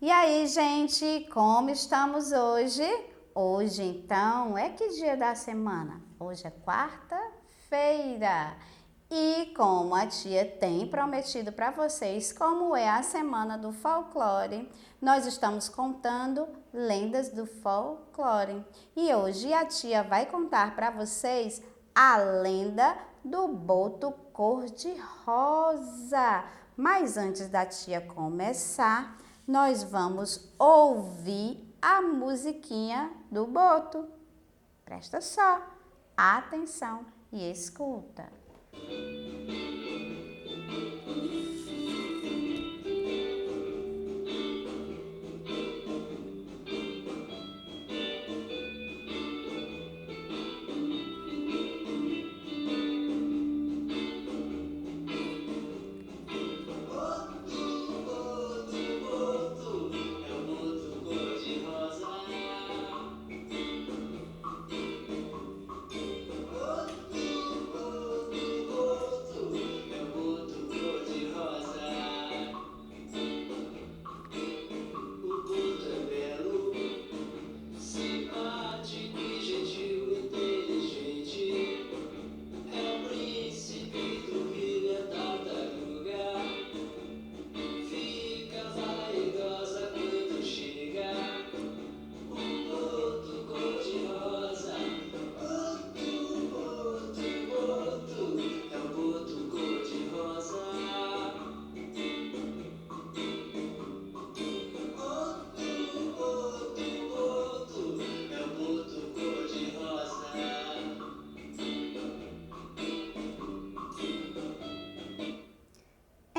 E aí, gente, como estamos hoje? Hoje, então, é que dia da semana? Hoje é quarta-feira. E como a tia tem prometido para vocês, como é a semana do folclore, nós estamos contando lendas do folclore. E hoje a tia vai contar para vocês a lenda do boto cor-de-rosa. Mas antes da tia começar, nós vamos ouvir a musiquinha do boto. Presta só atenção e escuta.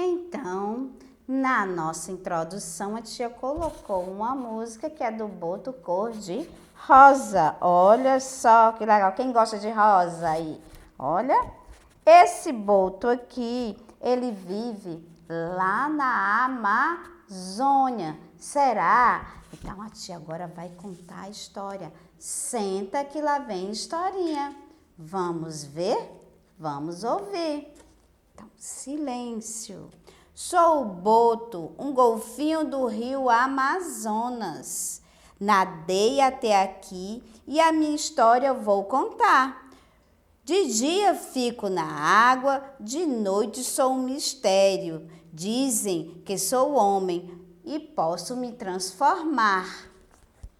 Então, na nossa introdução, a tia colocou uma música que é do boto cor-de-rosa. Olha só que legal. Quem gosta de rosa aí? Olha, esse boto aqui, ele vive lá na Amazônia. Será? Então, a tia agora vai contar a história. Senta que lá vem historinha. Vamos ver? Vamos ouvir. Então, silêncio. Sou o boto, um golfinho do rio Amazonas. Nadei até aqui e a minha história eu vou contar. De dia fico na água, de noite sou um mistério. Dizem que sou homem e posso me transformar.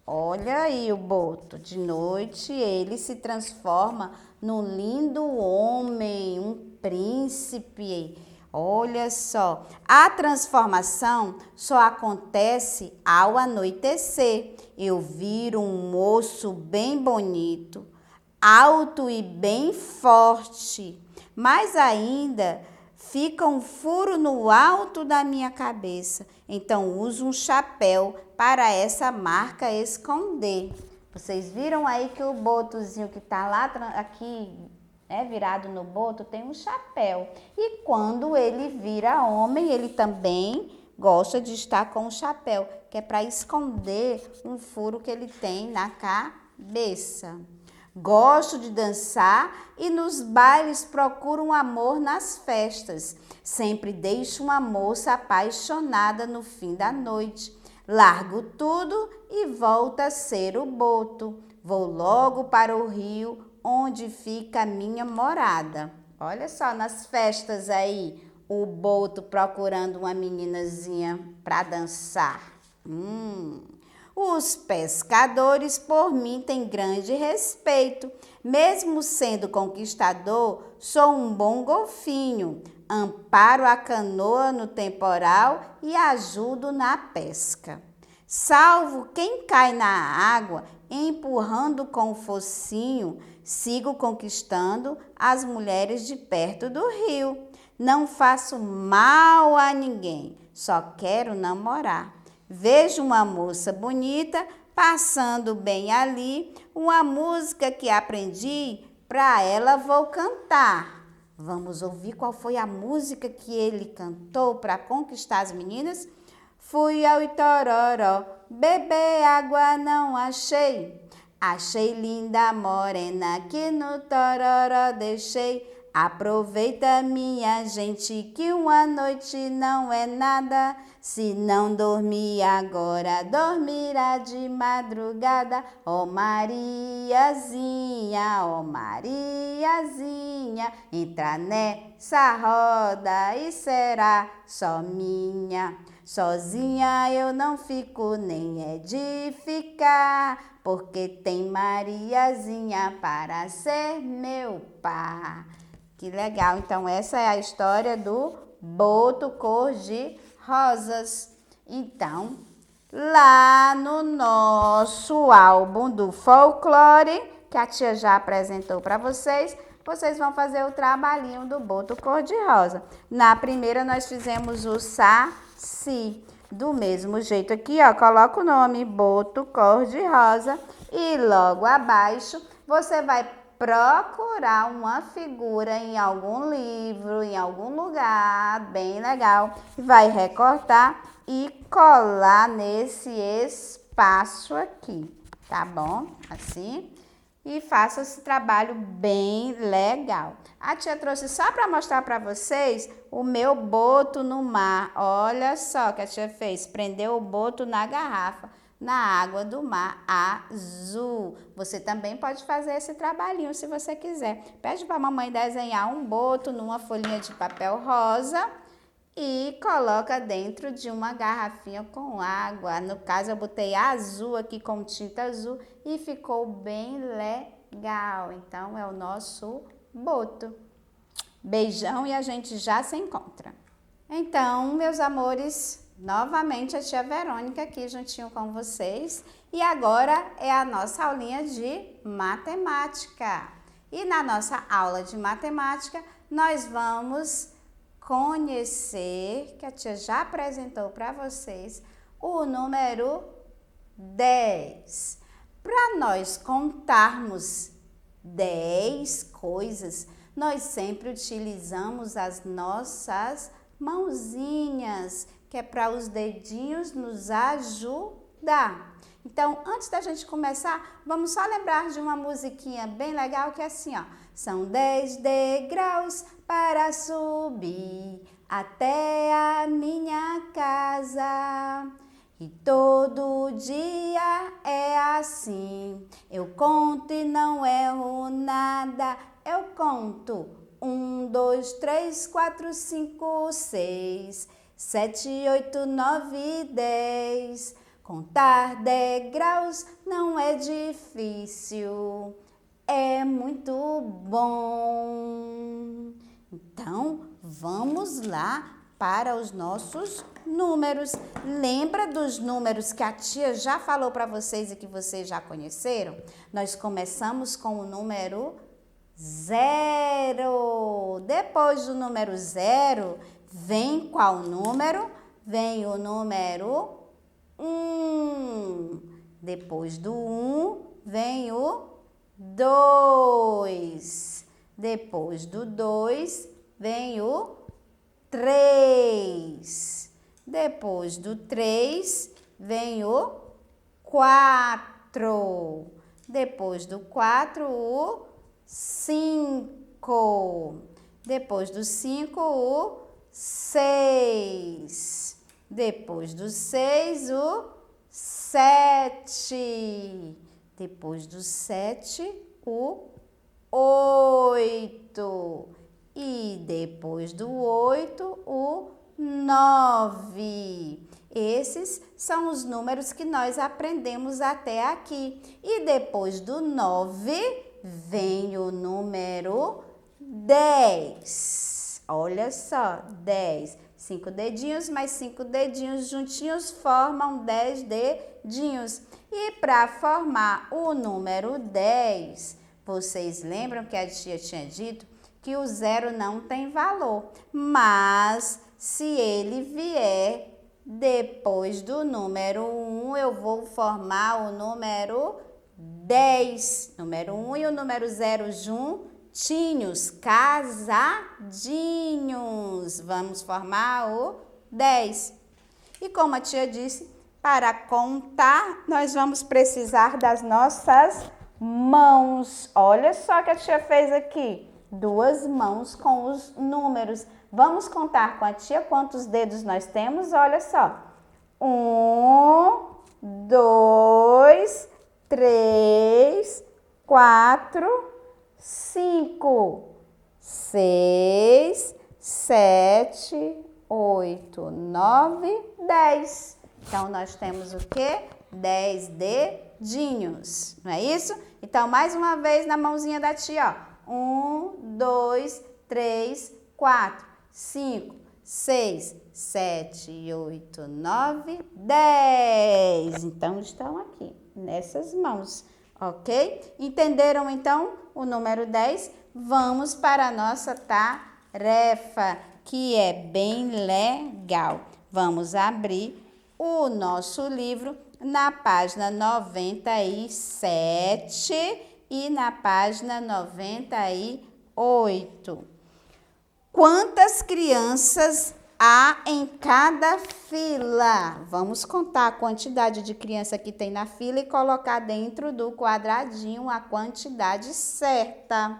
Olha aí o boto, de noite ele se transforma num lindo homem, um príncipe. Olha só, a transformação só acontece ao anoitecer. Eu viro um moço bem bonito, alto e bem forte, mas ainda fica um furo no alto da minha cabeça. Então uso um chapéu para essa marca esconder. Vocês viram aí que o botozinho que está lá aqui, virado no boto, tem um chapéu. E quando ele vira homem, ele também gosta de estar com o chapéu, que é para esconder um furo que ele tem na cabeça. Gosto de dançar e nos bailes procuro um amor nas festas. Sempre deixo uma moça apaixonada no fim da noite. Largo tudo e volto a ser o boto. Vou logo para o rio, onde fica a minha morada. Olha só, nas festas aí, o boto procurando uma meninazinha para dançar. Os pescadores por mim têm grande respeito. Mesmo sendo conquistador, sou um bom golfinho. Amparo a canoa no temporal e ajudo na pesca. Salvo quem cai na água, empurrando com o focinho. Sigo conquistando as mulheres de perto do rio. Não faço mal a ninguém, só quero namorar. Vejo uma moça bonita passando bem ali, uma música que aprendi, para ela vou cantar. Vamos ouvir qual foi a música que ele cantou para conquistar as meninas? Fui ao Itororó, beber água não achei. Achei linda morena que no tororó deixei. Aproveita, minha gente, que uma noite não é nada. Se não dormir agora, dormirá de madrugada. Ó Mariazinha, entra nessa roda e será só minha. Sozinha eu não fico, nem é de ficar, porque tem Mariazinha para ser meu par. Que legal! Então, essa é a história do boto cor-de-rosas. Então, lá no nosso álbum do folclore, que a tia já apresentou para vocês, vocês vão fazer o trabalhinho do boto cor-de-rosa. Na primeira, nós fizemos o saci. Do mesmo jeito aqui, ó, coloca o nome boto cor-de-rosa e logo abaixo você vai procurar uma figura em algum livro, em algum lugar bem legal, vai recortar e colar nesse espaço aqui, tá bom? Assim, e faça esse trabalho bem legal. A tia trouxe só para mostrar para vocês o meu boto no mar. Olha só o que a tia fez, prendeu o boto na garrafa, na água do mar azul. Você também pode fazer esse trabalhinho se você quiser. Pede para a mamãe desenhar um boto numa folhinha de papel rosa e coloca dentro de uma garrafinha com água. No caso, eu botei azul aqui com tinta azul e ficou bem legal. Então, é o nosso boto. Beijão e a gente já se encontra. Então, meus amores, novamente a tia Verônica aqui juntinho com vocês. E agora é a nossa aulinha de matemática. E na nossa aula de matemática, nós vamos conhecer, que a tia já apresentou para vocês, o número 10. Para nós contarmos 10 coisas, nós sempre utilizamos as nossas mãozinhas, que é para os dedinhos nos ajudar. Então, antes da gente começar, vamos só lembrar de uma musiquinha bem legal que é assim, ó. São 10 degraus para subir até a minha casa. E todo dia é assim. Eu conto e não erro nada. Eu conto 1, 2, 3, 4, 5, 6, 7, 8, 9, 10. Contar degraus não é difícil, é muito bom. Então, vamos lá para os nossos números. Lembra dos números que a tia já falou para vocês e que vocês já conheceram? Nós começamos com o número 0. Depois do número 0, vem qual número? Vem o número 1. Depois do 1, vem o 2. Depois do 2, vem o 3. Depois do 3, vem o 4. Depois do 4, o 5. Depois do 5, o 6. Depois do 6, o 7. Depois do 7, o 8. E depois do 8, o 9. Esses são os números que nós aprendemos até aqui. E depois do 9, vem o número 10. Olha só, 10. 5 dedinhos mais 5 dedinhos juntinhos formam 10 dedinhos. E para formar o número 10, vocês lembram que a tia tinha dito que o 0 não tem valor, mas se ele vier depois do número 1, eu vou formar o número 10. Número 1 e o número 0 juntinhos, casadinhos. Vamos formar o 10. E como a tia disse, para contar, nós vamos precisar das nossas mãos. Olha só o que a tia fez aqui. duas mãos com os números. Vamos contar com a tia quantos dedos nós temos? Olha só. 1, 2, 3, 4, 5, 6, 7, 8, 9, 10. Então, nós temos o quê? 10 dedinhos, não é isso? Então, mais uma vez na mãozinha da tia, ó. 1, 2, 3, 4, 5, 6, 7, 8, 9, 10. Então, estão aqui, nessas mãos, ok? Entenderam, então, o número 10? Vamos para a nossa tarefa, que é bem legal. Vamos abrir o nosso livro na página 97 e na página 98. Quantas crianças há em cada fila? Vamos contar a quantidade de criança que tem na fila e colocar dentro do quadradinho a quantidade certa.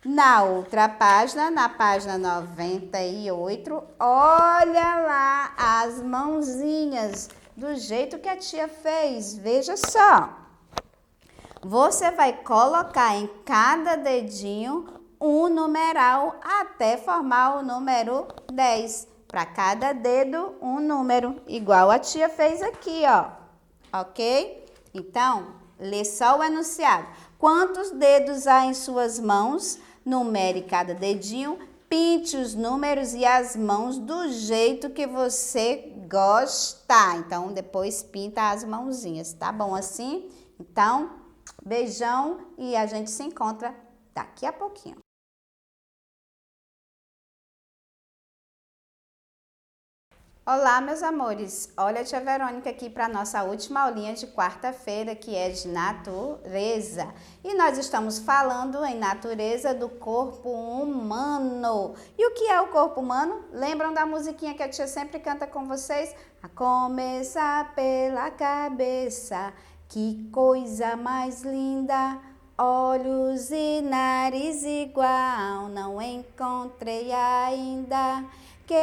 Na outra página, na página 98, olha lá as mãozinhas do jeito que a tia fez. Veja só. Você vai colocar em cada dedinho um numeral até formar o número 10. Para cada dedo, um número, igual a tia fez aqui, ó. Ok? Então, lê só o enunciado. Quantos dedos há em suas mãos? Numere cada dedinho, pinte os números e as mãos do jeito que você gostar. Então, depois pinta as mãozinhas, tá bom assim? Então, beijão e a gente se encontra daqui a pouquinho. Olá, meus amores! Olha a tia Verônica aqui para a nossa última aulinha de quarta-feira, que é de natureza. E nós estamos falando em natureza do corpo humano. E o que é o corpo humano? Lembram da musiquinha que a tia sempre canta com vocês? A começar pela cabeça, que coisa mais linda! Olhos e nariz igual, não encontrei ainda. Que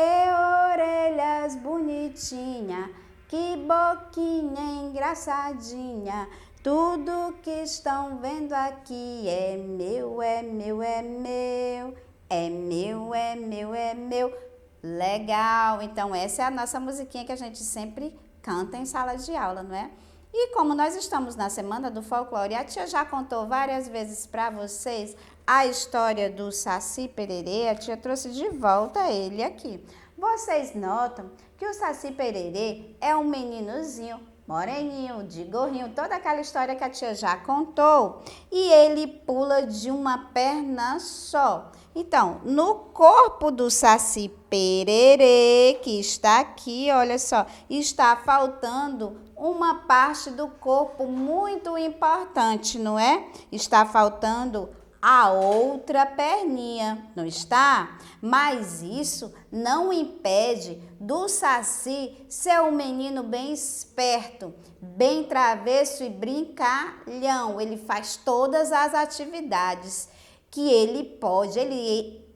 orelhas bonitinha, que boquinha engraçadinha. Tudo que estão vendo aqui é meu, é meu, é meu. É meu, é meu, é meu. Legal! Então, essa é a nossa musiquinha que a gente sempre canta em sala de aula, não é? E como nós estamos na Semana do Folclore, a tia já contou várias vezes para vocês a história do Saci Pererê, a tia trouxe de volta ele aqui. Vocês notam que o Saci Pererê é um meninozinho moreninho, de gorrinho, toda aquela história que a tia já contou. E ele pula de uma perna só. Então, no corpo do Saci Pererê, que está aqui, olha só, está faltando uma parte do corpo muito importante, não é? Está faltando a outra perninha, não está? Mas isso não impede do Saci ser um menino bem esperto, bem travesso e brincalhão. Ele faz todas as atividades que ele pode. Ele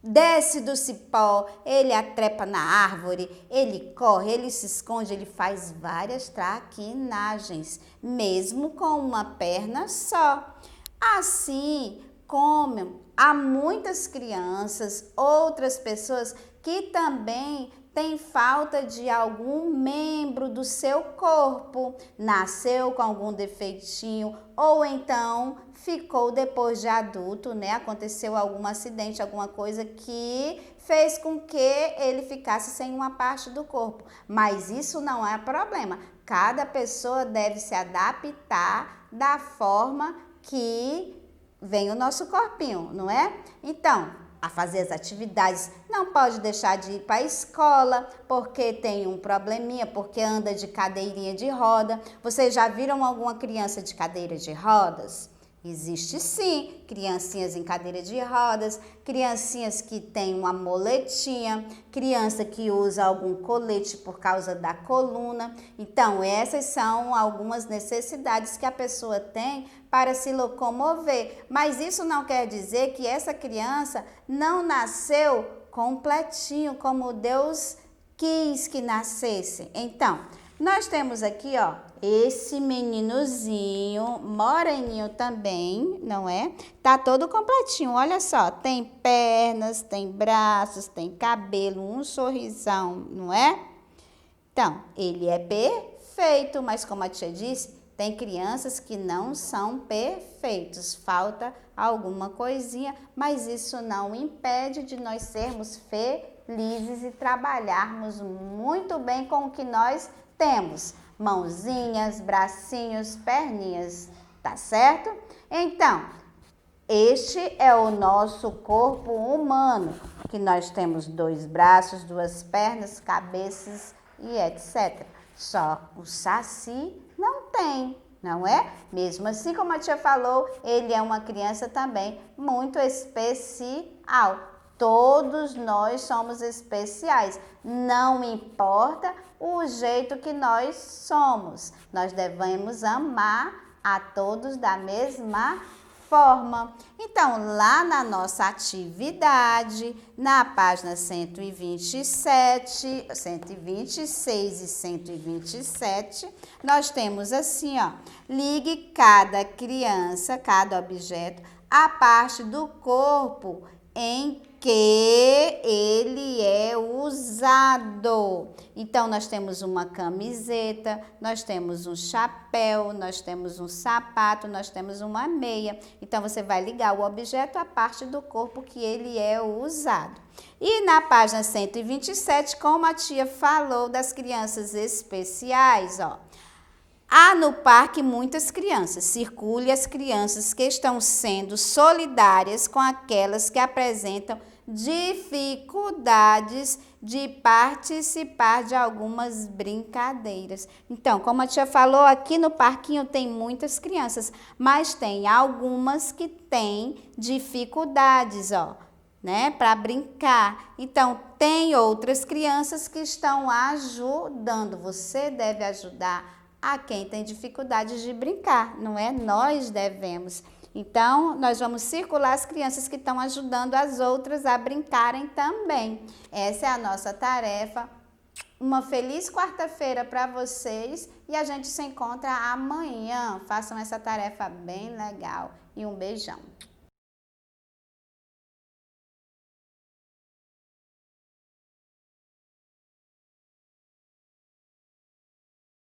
desce do cipó, ele atrepa na árvore, ele corre, ele se esconde, ele faz várias traquinagens, mesmo com uma perna só. Assim como há muitas crianças, outras pessoas que também têm falta de algum membro do seu corpo, nasceu com algum defeitinho ou então ficou depois de adulto, né? Aconteceu algum acidente, alguma coisa que fez com que ele ficasse sem uma parte do corpo. Mas isso não é problema. Cada pessoa deve se adaptar da forma que vem o nosso corpinho, não é? Então, a fazer as atividades, não pode deixar de ir para a escola porque tem um probleminha, porque anda de cadeirinha de roda. Vocês já viram alguma criança de cadeira de rodas? Existe sim, criancinhas em cadeira de rodas, criancinhas que têm uma moletinha, criança que usa algum colete por causa da coluna. Então, essas são algumas necessidades que a pessoa tem para se locomover. Mas isso não quer dizer que essa criança não nasceu completinho, como Deus quis que nascesse. Então, nós temos aqui, ó, esse meninozinho, moreninho também, não é? Tá todo completinho, olha só, tem pernas, tem braços, tem cabelo, um sorrisão, não é? Então, ele é perfeito, mas como a tia disse, tem crianças que não são perfeitos, falta alguma coisinha, mas isso não impede de nós sermos felizes e trabalharmos muito bem com o que nós temos. Mãozinhas, bracinhos, perninhas, tá certo? Então, este é o nosso corpo humano, que nós temos 2 braços, 2 pernas, cabeças e etc. Só o Saci não tem, não é? Mesmo assim, como a tia falou, ele é uma criança também muito especial. Todos nós somos especiais, não importa o jeito que nós somos. Nós devemos amar a todos da mesma forma. Então, lá na nossa atividade, na página 127, 126 e 127, nós temos assim, ó, ligue cada criança, cada objeto, à parte do corpo em que ele é usado. Então, nós temos uma camiseta, nós temos um chapéu, nós temos um sapato, nós temos uma meia. Então, você vai ligar o objeto à parte do corpo que ele é usado. E na página 127, como a tia falou das crianças especiais, ó. Há no parque muitas crianças. Circule as crianças que estão sendo solidárias com aquelas que apresentam dificuldades de participar de algumas brincadeiras. Então, como a tia falou, aqui no parquinho tem muitas crianças, mas tem algumas que têm dificuldades, ó, né, para brincar. Então, tem outras crianças que estão ajudando. Você deve ajudar a quem tem dificuldade de brincar, não é? Nós devemos. Então, nós vamos circular as crianças que estão ajudando as outras a brincarem também. Essa é a nossa tarefa. Uma feliz quarta-feira para vocês e a gente se encontra amanhã. Façam essa tarefa bem legal e um beijão.